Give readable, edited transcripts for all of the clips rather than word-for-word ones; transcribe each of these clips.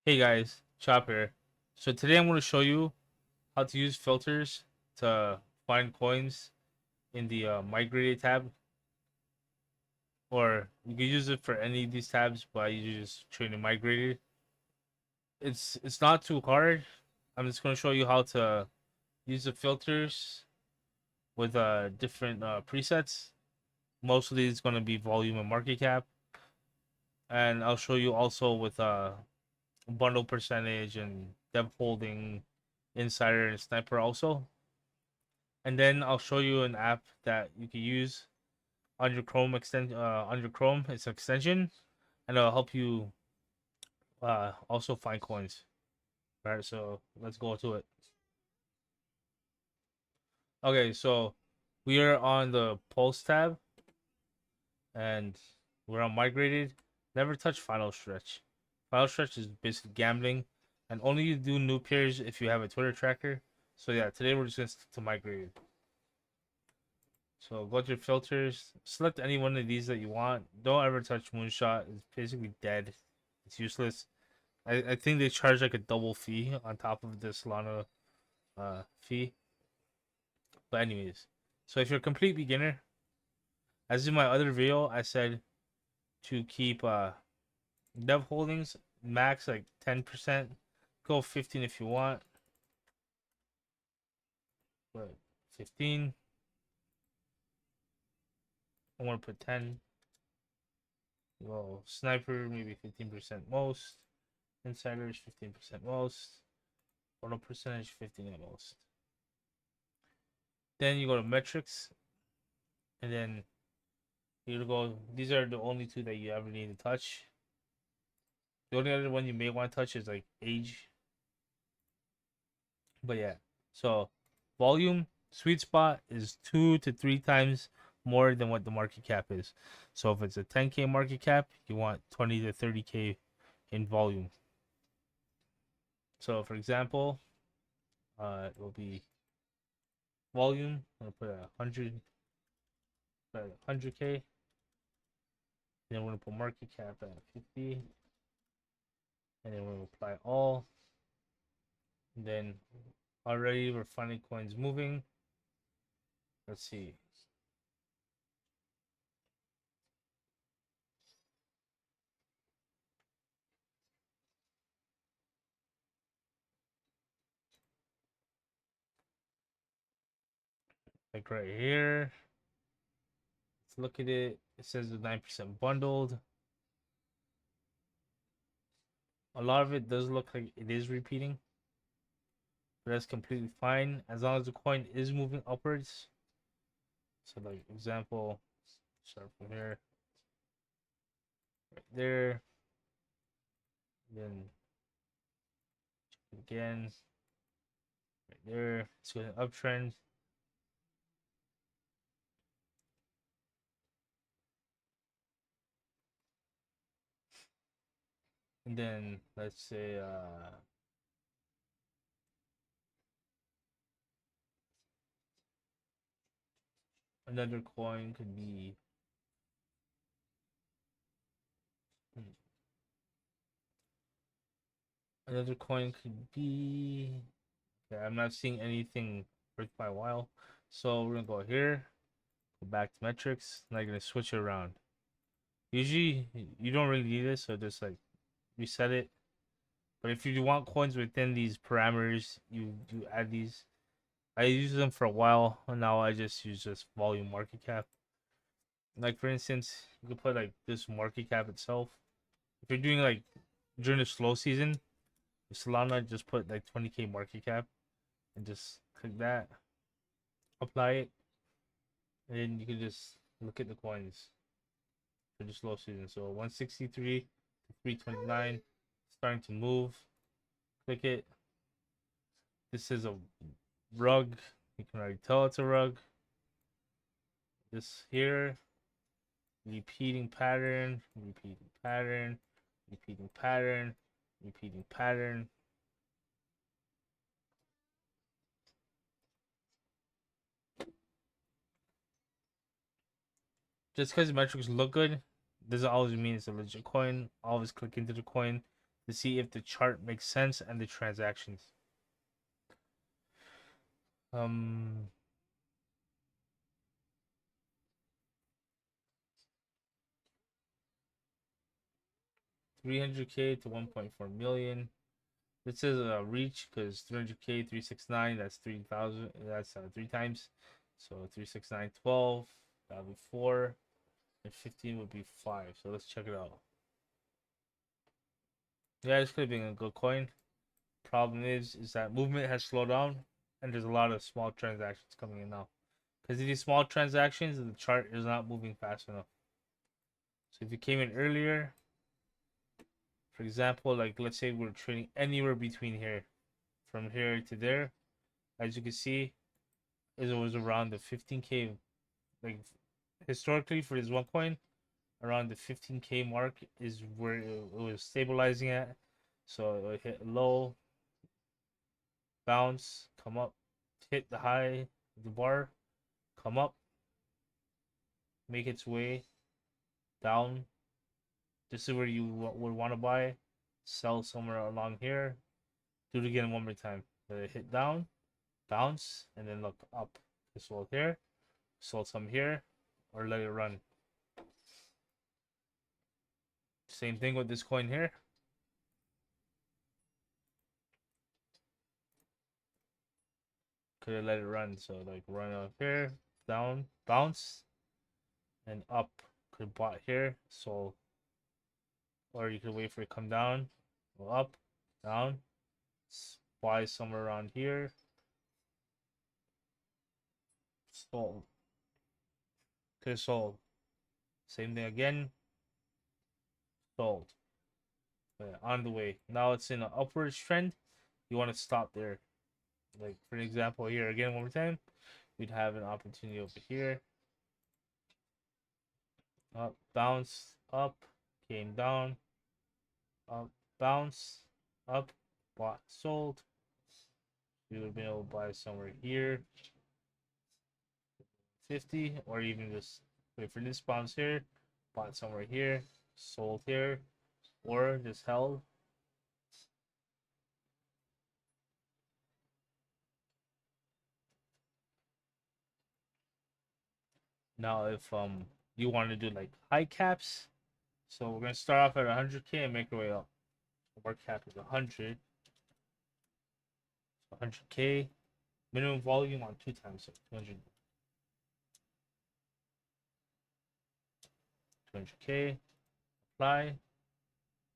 Hey guys, Chop here. So today I'm going to show you how to use filters to find coins in the migrated tab, or you can use it for any of these tabs, but you just train it migrated. It's not too hard. I'm just going to show you how to use the filters with different presets. Mostly it's going to be volume and market cap, and I'll show you also with bundle percentage and depth holding, insider and sniper also. And then I'll show you an app that you can use on your Chrome on your Chrome. It's an extension, and it'll help you also find coins. All right, so let's go to it. Okay, so we are on the Pulse tab, and we're on migrated. Never touch final stretch. Final stretch is basically gambling, and only you do new pairs if you have a Twitter tracker. So yeah, today we're just gonna stick to migrated. So go to your filters, select any one of these that you want. Don't ever touch Moonshot. It's basically dead. It's useless. I think they charge like a double fee on top of the Solana fee. But anyways, so if you're a complete beginner, as in my other video, I said to keep dev holdings max like 10%. Go 15 if you want, but 15. I want to put 10. Well, sniper maybe 15% most. Insiders 15% most. Total percentage 15 at most. Then you go to metrics, and then you go. These are the only two that you ever need to touch. The only other one you may want to touch is like age. But yeah, so volume sweet spot is 2 to 3 times more than what the market cap is. So if it's a 10K market cap, you want 20 to 30K in volume. So for example, it will be volume. I'm gonna put 100K. Then we're gonna put market cap at 50, and then we're gonna apply all. And then already we're finding coins moving. Let's see. Like right here. Let's look at it. It says the 9% bundled. A lot of it does look like it is repeating, but that's completely fine as long as the coin is moving upwards. So, like example, start from here, right there, then again, right there. It's going uptrend. And then let's say another coin could be another coin could be. Okay, I'm not seeing anything worth my while, so we're gonna go here, go back to metrics, and I'm gonna switch it around. Usually, you don't really need this, so just like reset it. But if you want coins within these parameters, you add these. I use them for a while, and now I just use this volume market cap. Like for instance, you can put like this market cap itself. If you're doing like during the slow season, Solana, just put like 20K market cap and just click that, apply it, and then you can just look at the coins for the slow season. So 163 to 329, starting to move. Click it. This is a rug. You can already tell it's a rug. This here, repeating pattern, repeating pattern, repeating pattern, repeating pattern. Just because the metrics look good doesn't always mean it's a legit coin. Always click into the coin to see if the chart makes sense and the transactions. 300K to 1.4 million. This is a reach because 300K 369, that's 3,000, that's 3 times. So 369 12, that'll be 4, and 15 would be 5. So let's check it out. Yeah, this could have been a good coin. Problem is that movement has slowed down and there's a lot of small transactions coming in now. Because of these small transactions, the chart is not moving fast enough. So if you came in earlier, for example, like let's say we're trading anywhere between here, from here to there, as you can see, it was around the 15K. Like historically for this one coin, around the 15K mark is where it was stabilizing at. So it hit low, bounce, come up, hit the high, the bar, come up, make its way down. This is where you would want to buy, sell somewhere along here. Do it again one more time. Hit down, bounce, and then look up. Sold here, sold some here, or let it run. Same thing with this coin here. Could have let it run. So like run up here, down, bounce, and up. Could have bought here, sold. Or you could wait for it to come down, go up, down, buy somewhere around here, sold. Could have sold. Same thing again, sold. On the way. Now it's in an upwards trend. You want to stop there. Like for example, here again one more time, we'd have an opportunity over here. Up, bounce, up, came down, up, bounce, up, bought, sold. You would have been able to buy somewhere here, 50, or even just wait for this bounce here, bought somewhere here, sold here, or just held. Now if you want to do like high caps, so we're gonna start off at 100K and make our way up. Our cap is 100. 100K minimum volume on 2 times, so 200. 200K. Apply.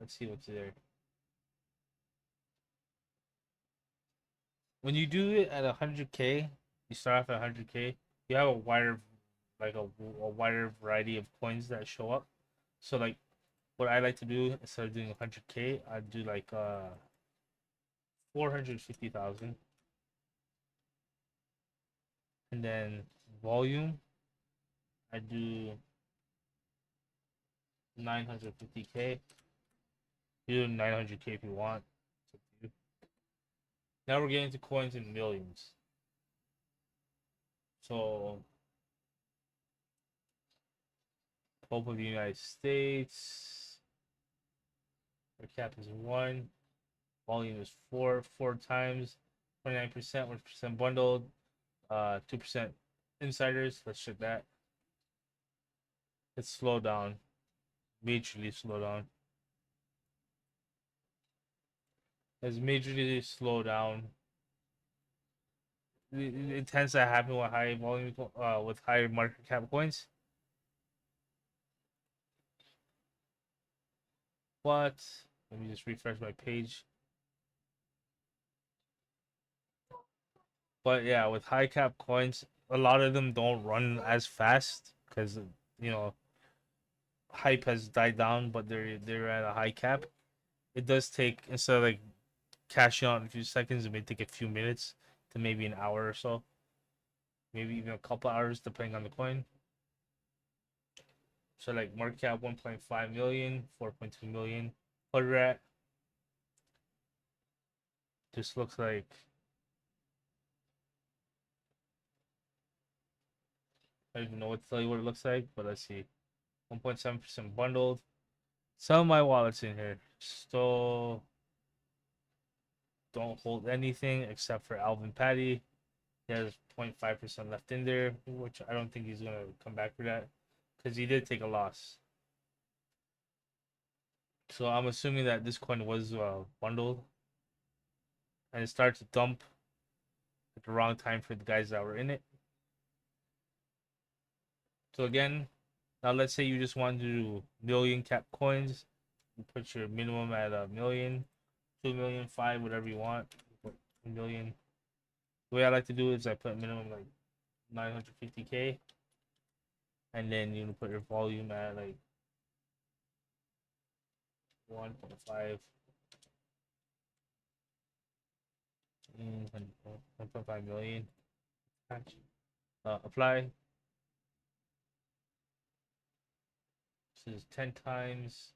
Let's see what's there. When you do it at 100K, you start off at 100K. You have a wider, like a wider variety of coins that show up. So like, what I like to do instead of doing 100K, I do like 450,000, and then volume, I do 950K. You do 900K if you want. Now we're getting to coins in millions. So Pope of the United States. Our cap is 1. Volume is 4. 4 times 29%, 1% bundled, 2% insiders. Let's check that. It's slowed down. Majorly slowed down. It's majorly slowed down. It tends to happen with high volume, with higher market cap coins. But let me just refresh my page. But yeah, with high cap coins, a lot of them don't run as fast because hype has died down, but they're at a high cap. It does take, instead of like cashing out in a few seconds, it may take a few minutes to maybe an hour or so, maybe even a couple hours depending on the coin. So like market cap 1.5 million, 4.2 million. What we're at. This looks like I don't even know what to tell you what it looks like, but let's see. 1.7% bundled, Some of my wallets in here still don't hold anything except for Alvin Patty. He has 0.5% left in there, which I don't think he's gonna come back for that because he did take a loss. So I'm assuming that this coin was bundled and it started to dump at the wrong time for the guys that were in it. So again, now let's say you just want to do million cap coins. You put your minimum at a million, 2 million, 5, whatever you want. Put a million. The way I like to do it is I put minimum like 950K, and then you put your volume at like 1.5, 1.5 million. Apply. This is 10 times.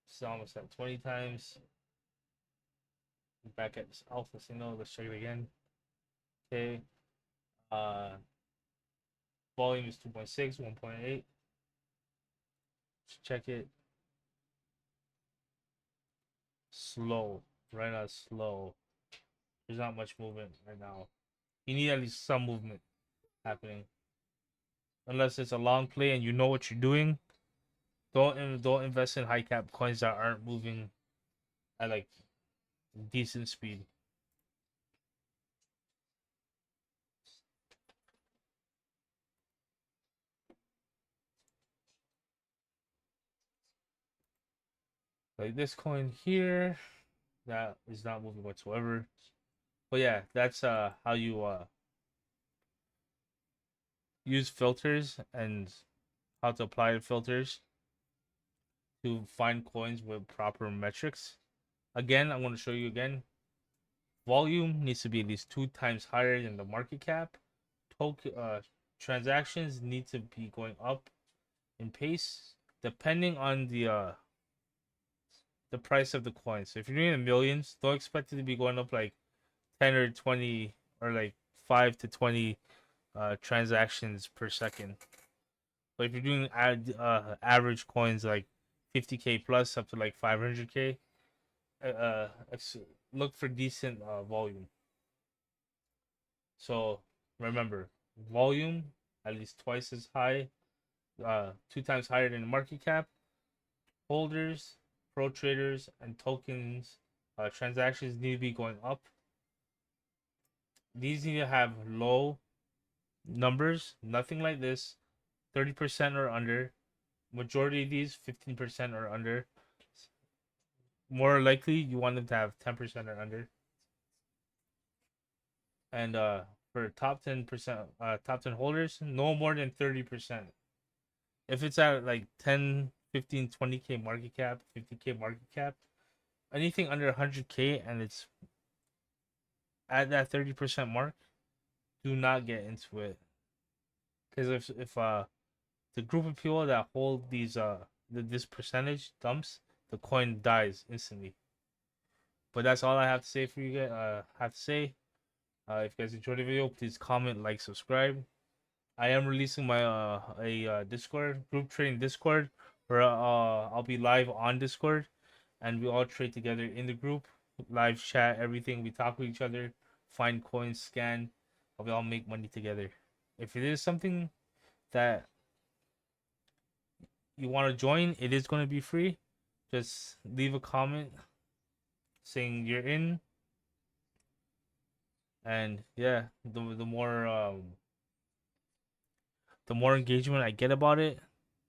This is almost at 20 times. Back at this alpha signal. Let's check it again. Okay. Volume is 2.6, 1.8. Let's check it. Slow. Right now, slow. There's not much movement right now. You need at least some movement happening. Unless it's a long play and you know what you're doing, don't invest in high cap coins that aren't moving at like decent speed. Like this coin here, that is not moving whatsoever. But yeah, that's how you use filters and how to apply the filters to find coins with proper metrics. Again, I'm going to show you again. Volume needs to be at least 2 times higher than the market cap. Transactions need to be going up in pace depending on the price of the coin. So if you're doing the millions, don't expect it to be going up like 10 or 20 or like 5 to 20 transactions per second. But if you're doing average coins like 50K plus up to like 500K, uh, look for decent volume. So remember, volume at least twice as high, 2 times higher than the market cap. Holders, pro traders, and tokens transactions need to be going up. These need to have low numbers, nothing like this, 30% or under. Majority of these 15% or under. More likely, you want them to have 10% or under. And for top 10%, top 10 holders, no more than 30%. If it's at like 10, 15, 20K market cap, 50K market cap, anything under 100K and it's at that 30% mark, do not get into it. Because if the group of people that hold these this percentage dumps, the coin dies instantly. But that's all I have to say for you guys. Have to say. If you guys enjoyed the video, please comment, like, subscribe. I am releasing my a Discord group trading Discord where I'll be live on Discord and we all trade together in the group, live chat, everything. We talk with each other, find coins, scan, and we all make money together. If it is something that you want to join, it is going to be free. Just leave a comment saying you're in, and yeah, the more engagement I get about it,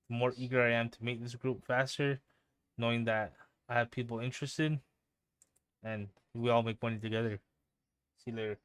the more eager I am to make this group faster, knowing that I have people interested, and we all make money together. See you later.